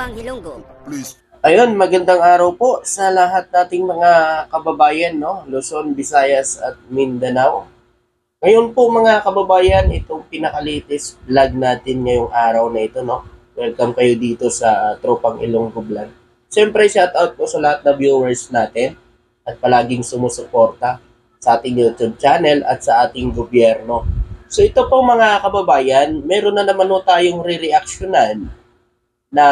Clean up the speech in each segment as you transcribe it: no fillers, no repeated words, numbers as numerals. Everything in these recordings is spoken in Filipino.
Tropang Ilonggo. Ayun, magandang araw po sa lahat nating mga kababayan, no? Luzon, Visayas at Mindanao. Ngayon po mga kababayan, itong pinaka-latest vlog natin ngayong araw na ito, no? Welcome kayo dito sa Tropang Ilonggo Vlog. Siyempre, shoutout po sa lahat na viewers natin at palaging sumusuporta sa ating YouTube channel at sa ating gobyerno. So ito po mga kababayan, meron na naman po tayong re-reactionan na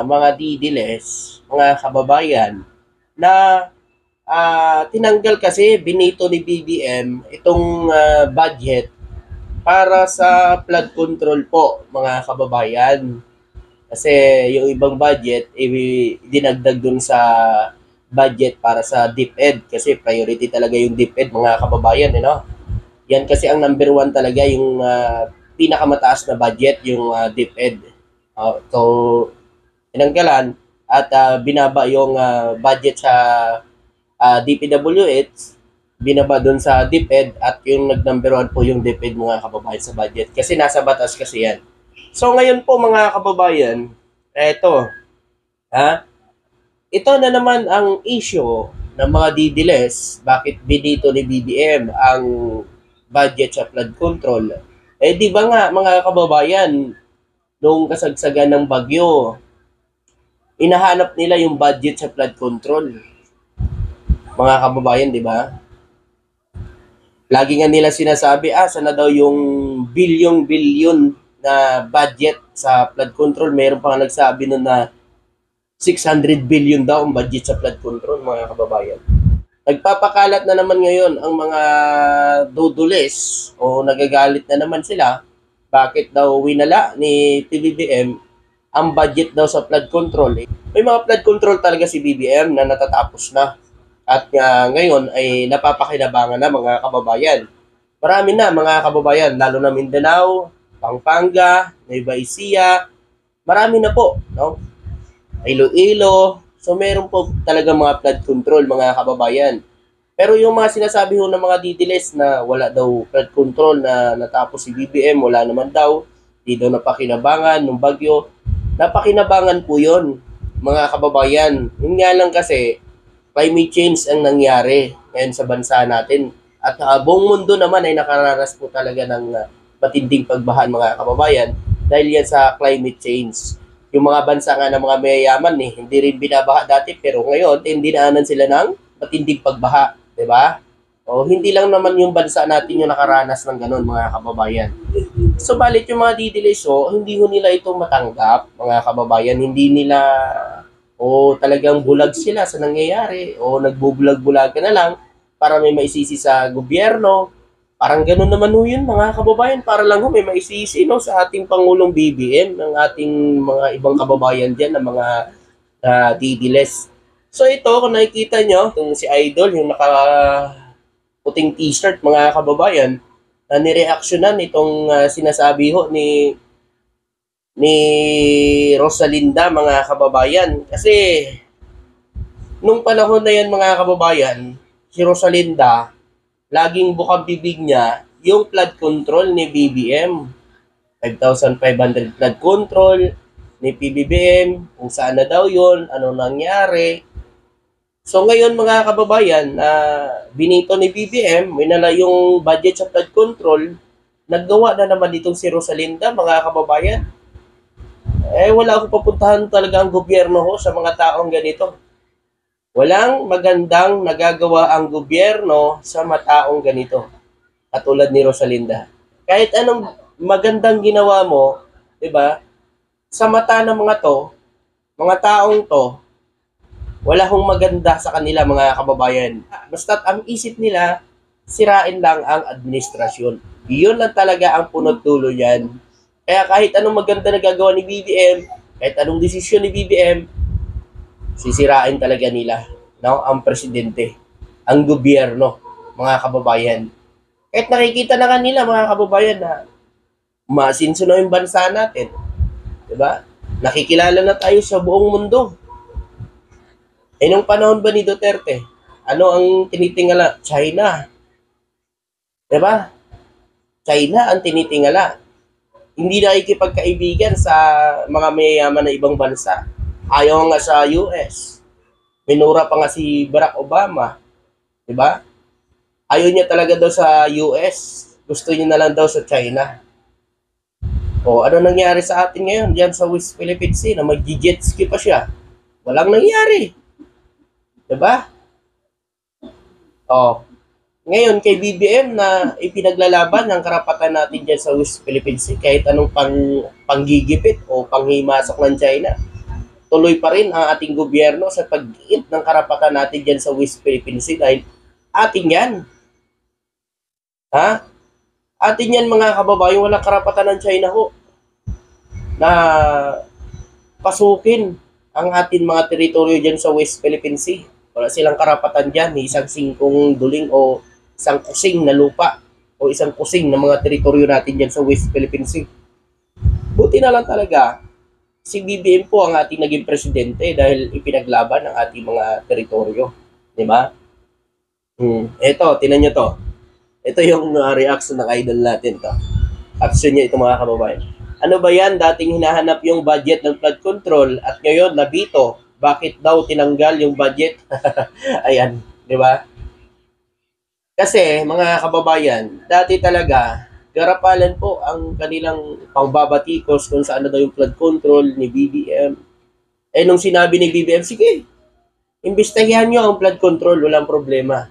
mga didiles, mga kababayan, na tinanggal kasi binito ni BBM itong budget para sa flood control po, mga kababayan. Kasi yung ibang budget, dinagdag dun sa budget para sa DepEd kasi priority talaga yung DepEd, mga kababayan, no? Yan kasi ang number one talaga, yung pinakamataas na budget, yung DepEd. So, tinanggalan at binaba yung budget sa DPWH, binaba doon sa DepEd at yung nag-number one po yung DepEd, mga kababayan, sa budget. Kasi nasa batas kasi yan. So ngayon po mga kababayan, eto, ito na naman ang issue ng mga didiles, bakit binito ni BBM ang budget sa flood control. Eh di ba nga mga kababayan, nung kasagsagan ng bagyo, inahanap nila yung budget sa flood control. Mga kababayan, di ba? Lagi nga nila sinasabi, sana daw yung bilyon-bilyon na budget sa flood control. Mayroon pa nga nagsabi nun na 600 billion daw ang budget sa flood control, mga kababayan. Nagpapakalat na naman ngayon ang mga dudulis o nagagalit na naman sila. Bakit daw winala ni PBBM ang budget daw sa flood control? May mga flood control talaga si BBM na natatapos na. At ngayon ay napapakinabangan na, mga kababayan. Marami na mga kababayan, lalo na Mindanao, Pampanga, Nueva Ecija, marami na po, no? Iloilo. So meron po talaga mga flood control, mga kababayan. Pero yung mga sinasabi ho ng mga didiles na wala daw flood control na natapos si BBM, wala naman daw, di daw napakinabangan ng bagyo. Napakinabangan po yun, mga kababayan. Yun nga lang kasi, climate change ang nangyari ngayon sa bansa natin. At buong mundo naman ay nakaranas po talaga ng matinding pagbaha, mga kababayan, dahil yan sa climate change. Yung mga bansa nga ng mga mayayaman, hindi rin binabaha dati, pero ngayon, hindi naanan sila ng matinding pagbaha. Diba? O hindi lang naman yung bansa natin yung nakaranas ng ganun, mga kababayan. So, balit yung mga didilis, hindi ho nila ito matanggap, mga kababayan. Hindi nila, talagang bulag sila sa nangyayari, o nagbubulag-bulag ka na lang para may maisisi sa gobyerno. Parang ganun naman ho yun, mga kababayan, para lang ho may maisisi, no, sa ating Pangulong BBM, ng ating mga ibang kababayan dyan, ng mga didiles. So ito, kung nakikita nyo, itong si Idol, yung naka-puting t-shirt, mga kababayan, na nireaksyonan itong sinasabi ho ni Rosalinda, mga kababayan. Kasi nung panahon na yan, mga kababayan, si Rosalinda, laging bukang bibig niya yung flood control ni BBM. 5,500 flood control ni PBBM, kung saan na daw yun, ano nangyari. So ngayon mga kababayan, binito ni BBM, winala yung budget sa flood control, naggawa na naman itong si Rosalinda, mga kababayan. Wala akong papuntahan talaga ang gobyerno ho sa mga taong ganito. Walang magandang nagagawa ang gobyerno sa mataong ganito, katulad ni Rosalinda. Kahit anong magandang ginawa mo, 'di ba? Sa mata ng mga taong to, wala hong maganda sa kanila, mga kababayan. Basta't ang isip nila, sirain lang ang administrasyon. Iyon lang talaga ang punot dulo yan. Kaya kahit anong maganda na gagawa ni BBM, kahit anong desisyon ni BBM, sisirain talaga nila, no, ang presidente, ang gobyerno, mga kababayan. Kahit nakikita na kanila, mga kababayan, na umasinso na yung bansa natin. Diba? Nakikilala na tayo sa buong mundo. Nung panahon ba ni Duterte, ano ang tinitingala? China. Diba? China ang tinitingala. Hindi nakikipagkaibigan sa mga mayayaman na ibang bansa. Ayaw nga sa US. Minura pa nga si Barack Obama. Diba? Ayaw niya talaga daw sa US. Gusto niya na lang daw sa China. O ano nangyari sa atin ngayon diyan sa West Philippine Sea na mag-jet ski pa siya? Walang nangyari. 'Di ba? Oh, ngayon kay BBM na ipinaglalaban ang karapatan natin diyan sa West Philippine Sea kahit anong panggigipit o panghimasok ng China. Tuloy pa rin ang ating gobyerno sa pag-iit ng karapatan natin diyan sa West Philippine Sea dahil atin 'yan. Ha? Atin 'yan mga kababayan, walang karapatan ng China ho na pasukin ang ating mga teritoryo dyan sa West Philippine Sea. Wala silang karapatan dyan, isang singkong duling o isang kusing na lupa o isang kusing na mga teritoryo natin dyan sa West Philippine Sea. Buti na lang talaga, si BBM po ang ating naging presidente dahil ipinaglaban ang ating mga teritoryo. Di ba? Ito, tinan nyo to. Ito yung reaction ng idol natin to. Action niya ito mga kababayan. Ano ba yan? Dating hinahanap yung budget ng flood control at ngayon nabito. Bakit daw tinanggal yung budget? Ayan, di ba? Kasi mga kababayan, dati talaga garapalan po ang kanilang pangbabatikos kung saan na daw yung flood control ni BBM. Eh nung sinabi ni BBM, sige, imbestigahan nyo ang flood control, walang problema.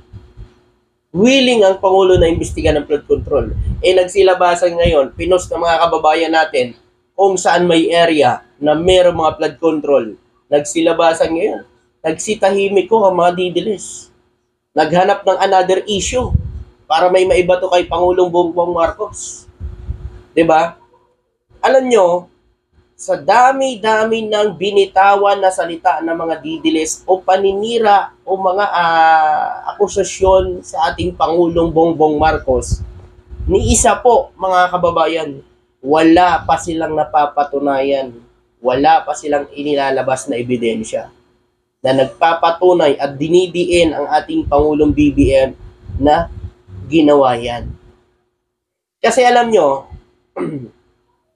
Willing ang Pangulo na imbestigahan ng flood control. Eh nagsilabasan ngayon, pinost ng mga kababayan natin kung saan may area na mayroong mga flood control. Nagsilabasan ngayon. Nagsitahimik ko ang mga didilis. Naghanap ng another issue para may maibato kay Pangulong Bongbong Marcos. 'Di ba? Alam nyo, sa dami-dami ng binitawan na salita ng mga didilis o paninira o mga akusasyon sa ating Pangulong Bongbong Marcos, ni isa po mga kababayan, wala pa silang napapatunayan, wala pa silang inilalabas na ebidensya na nagpapatunay at dinidiin ang ating Pangulong BBM na ginawa yan. Kasi alam nyo,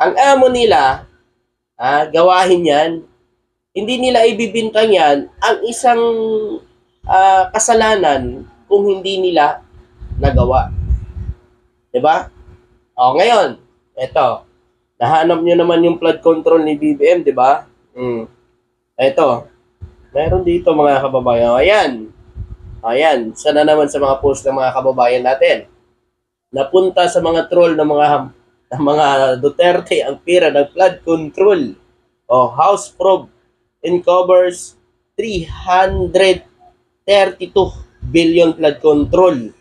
ang amo nila, gawahin yan, hindi nila ibibintang yan ang isang kasalanan kung hindi nila nagawa. Diba? O ngayon, eto, nahanap nyo naman yung flood control ni BBM, diba? Eto, meron dito mga kababayan. Ayan, sana naman sa mga post ng mga kababayan natin. Napunta sa mga troll ng mga Duterte ang pira ng flood control. House probe uncovers 332 billion flood control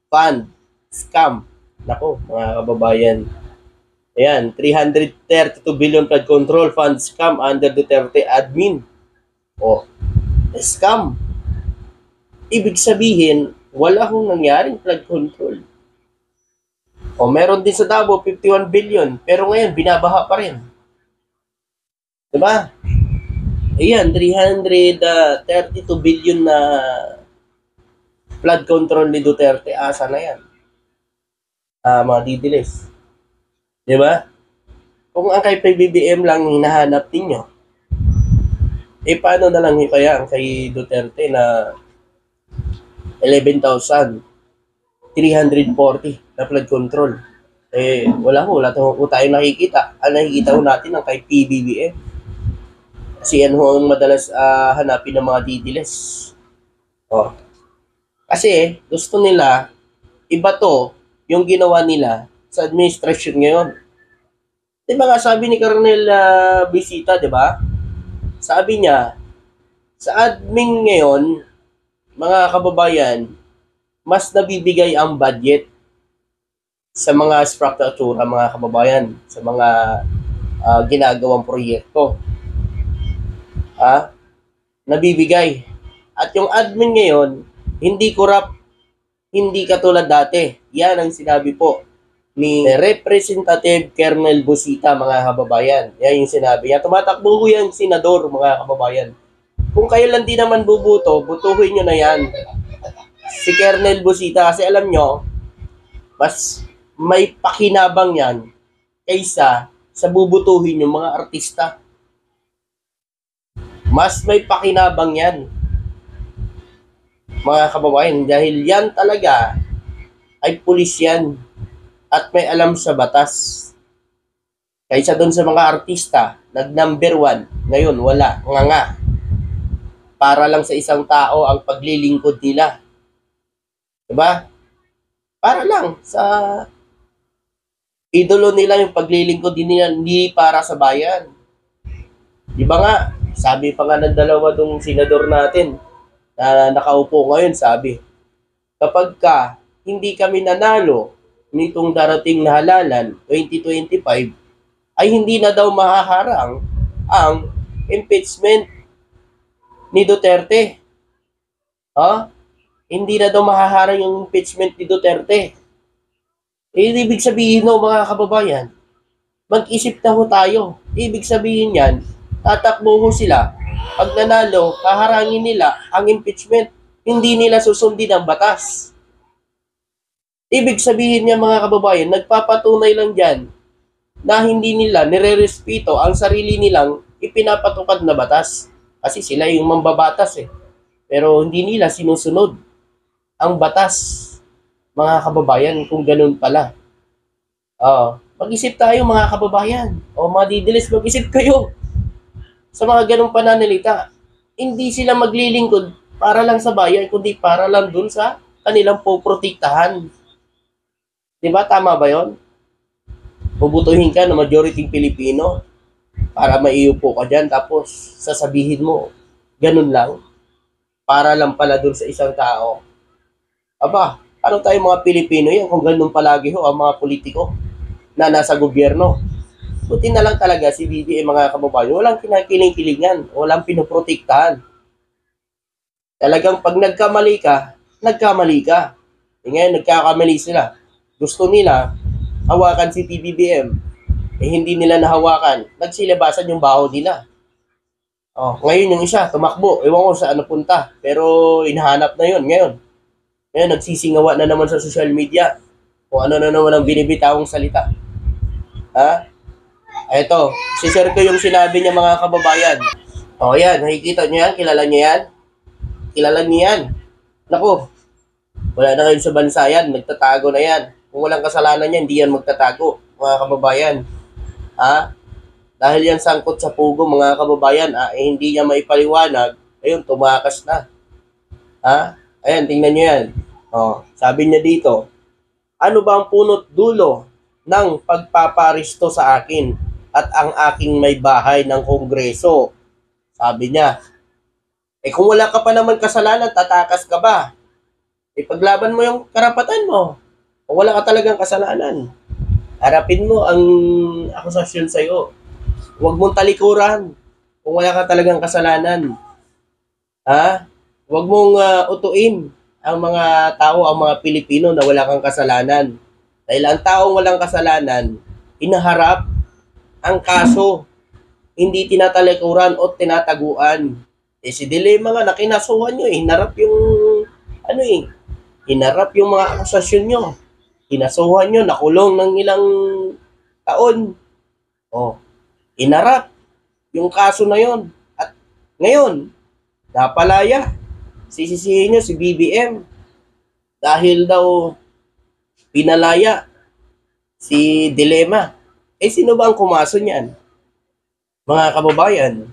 fund scam. Nako, mga kababayan. Ayan, 332 billion flood control fund scam under Duterte admin. Scam. Ibig sabihin, wala hong nangyaring flood control. Meron din sa Davao, 51 billion. Pero ngayon, binabaha pa rin. Diba? Ayan, 332 billion na flood control ni Duterte. Asa na yan? Mga didilis. Diba? Kung ang kay PBBM lang hinahanap ninyo, paano na lang kaya ang kay Duterte na 11,340 na flood control? Wala tayong nakikita. Ang nakikita ho natin ang kay PBBM. Kasi yan ho ang madalas hanapin ng mga didiles. Kasi gusto nila iba to yung ginawa nila sa administrasyon ngayon. Diba nga sabi ni Colonel Bisita, diba? Sabi niya, sa admin ngayon, mga kababayan, mas nabibigay ang budget sa mga struktura, mga kababayan, sa mga ginagawang proyekto. Nabibigay. At yung admin ngayon, hindi corrupt, hindi katulad dati. Yan ang sinabi po ni Representative Colonel Busita, mga kababayan. Yan yung sinabi niya. Tumatakbo ko yan, senador, mga kababayan. Kung kayo lang di naman bubuto, butuhin nyo na yan. Si Colonel Busita, kasi alam nyo, mas may pakinabang yan kaysa sa bubutuhin yung mga artista. Mas may pakinabang yan, mga kababayan, dahil yan talaga ay pulis yan at may alam sa batas. Kaysa doon sa mga artista, nag number one, ngayon wala, nga. Para lang sa isang tao ang paglilingkod nila. Diba? Para lang sa idolo nila yung paglilingkod din nila, hindi para sa bayan. Diba nga, sabi pa nga ng dalawa dong senador natin na nakaupo ngayon, sabi, kapag ka hindi kami nanalo nitong darating na halalan 2025, ay hindi na daw mahaharang ang impeachment ni Duterte. Ha? Hindi na daw mahaharang yung impeachment ni Duterte. Ibig sabihin no, mga kababayan, mag-isip na ho tayo. Ibig sabihin yan, tatakbo ho sila. Pag nanalo, haharangin nila ang impeachment. Hindi nila susundin ang batas. Ibig sabihin niya, mga kababayan, nagpapatunay lang dyan na hindi nila nire-respeto ang sarili nilang ipinapatupad na batas. Kasi sila yung mambabatas eh. Pero hindi nila sinusunod ang batas, mga kababayan, kung ganun pala. Mag-isip tayo, mga kababayan. O mga didilis, mag-isip kayo sa mga ganung pananalita. Hindi sila maglilingkod para lang sa bayan, kundi para lang dun sa kanilang poprotektahan. Diba? Tama ba yon? Bubutuhin ka ng majority Pilipino para maiupo ka dyan, tapos sasabihin mo, ganun lang, para lang pala dun sa isang tao. Aba, ano tayo mga Pilipino yan kung ganun palagi ho ang mga politiko na nasa gobyerno? Buti na lang talaga si BBM, mga kababayan, walang kinakiling-kilingan, walang pinoprotektahan. Talagang pag nagkamali ka, nagkamali ka. E ngayon, nagkakamali sila. Gusto nila hawakan si PBBM. Hindi nila nahawakan. Nagsilabasan yung baho nila. Ngayon yung isa, tumakbo. Ewan ko saan napunta. Pero inahanap na yun ngayon. Ngayon, nagsisingawa na naman sa social media. Kung ano na naman ang binibitawang salita. Eto, share ko yung sinabi niya, mga kababayan. Yan, nakikita niyo yan? Kilala niyo yan? Kilala niyo yan? Naku, wala na ngayon sa bansa yan. Nagtatago na yan. Kung walang kasalanan yan, hindi yan magtatago, mga kababayan. Dahil yan sangkot sa pugo, mga kababayan, hindi niya maipaliwanag, ayun, tumakas na. Ayan, tingnan niyo yan. Sabi niya dito, ano ba ang punot dulo ng pagpaparisto sa akin at ang aking may bahay ng Kongreso? Sabi niya, kung wala ka pa naman kasalanan, tatakas ka ba? Ipaglaban mo yung karapatan mo. Kung wala ka talagang kasalanan, harapin mo ang akusasyon sa'yo. Huwag mong talikuran kung wala ka talagang kasalanan. Huwag mong utuin ang mga tao, ang mga Pilipino na wala kang kasalanan. Dahil ang taong walang kasalanan, inaharap ang kaso, hindi tinatalikuran o tinataguan. Si Dilema nga, nakinasuhan nyo, hinarap yung, hinarap yung mga akusasyon nyo. Kinasuhan nyo, nakulong ng ilang taon. Inarap yung kaso na yon. At ngayon, napalaya. Sisisihin nyo si BBM. Dahil daw pinalaya si Dilema. Sino ba ang kumaso niyan? Mga kababayan,